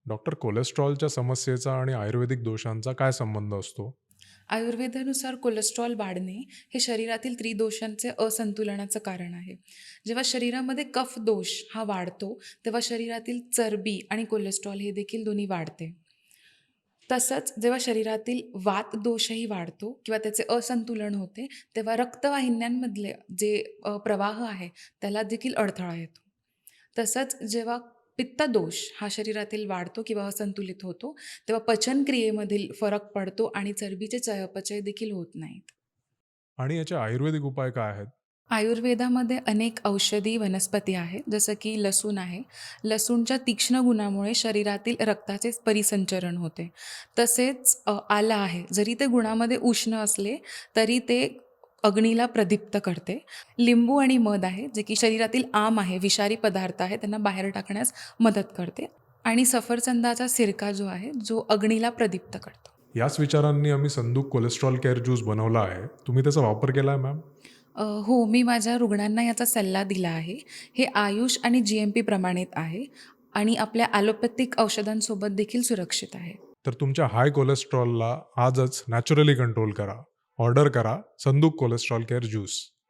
Doctor, कोलेस्ट्रॉलच्या समस्येचा आणि आयुर्वेदिक दोषांचा काय संबंध असतो? आयुर्वेदानुसार कोलेस्ट्रॉल वाढणे हे शरीरातील त्रिदोषांचे असंतुलनाचं कारण आहे. जेव्हा शरीरामध्ये कफ दोष हा वाढतो, तेव्हा शरीरातील चरबी आणि कोलेस्ट्रॉल हे देखील दोन्ही वाढते. तसंच जेव्हा शरीरातील वात दोषही वाढतो किंवा त्याचे असंतुलन होते, तेव्हा रक्तवाहिन्यांमधले जे प्रवाह आहे, त्याला देखील अडथळा येतो. तसंच जेव्हा पित्तदोष हा शरीरातील वाढतो किंवा असंतुलित होतो, तेव्हा पचनक्रियेमधील फरक पडतो आणि चरबीचे चयापचय देखील होत नाहीत. आणि याचे आयुर्वेदिक उपाय काय आहेत? आयुर्वेदामध्ये अनेक औषधी वनस्पती आहेत, जसं की लसूण आहे. लसूणच्या तीक्ष्ण गुणामुळे शरीरातील रक्ताचे परिसंचरण होते. तसेच आलं आहे. जरी ते गुणामध्ये उष्ण असले, तरी ते अग्नीला प्रदीप्त करते. लिंबू आणि मध आहे, जे की शरीरातील आम आहे, विषारी पदार्थ आहे, त्यांना बाहेर टाकण्यास मदत करते. आणि सफरचंदाचा सिरका जो आहे, जो अग्नीला प्रदीप्त करतो. याच विचारांनी आम्ही संदूक कोलेस्ट्रॉल केअर ज्यूस बनवला आहे. तुम्ही त्याचा वापर केला आहे मॅम? हो, मी माझ्या रुग्णांना याचा सल्ला दिला आहे. हे आयुष आणि जी-एम-पी प्रमाणित आहे आणि आपल्या ॲलोपॅथिक औषधांसोबत देखील सुरक्षित आहे. तर तुमच्या हाय कोलेस्ट्रॉलला आजच नॅचरली कंट्रोल करा. ऑर्डर करा संदूक कोलेस्ट्रॉल केअर ज्यूस.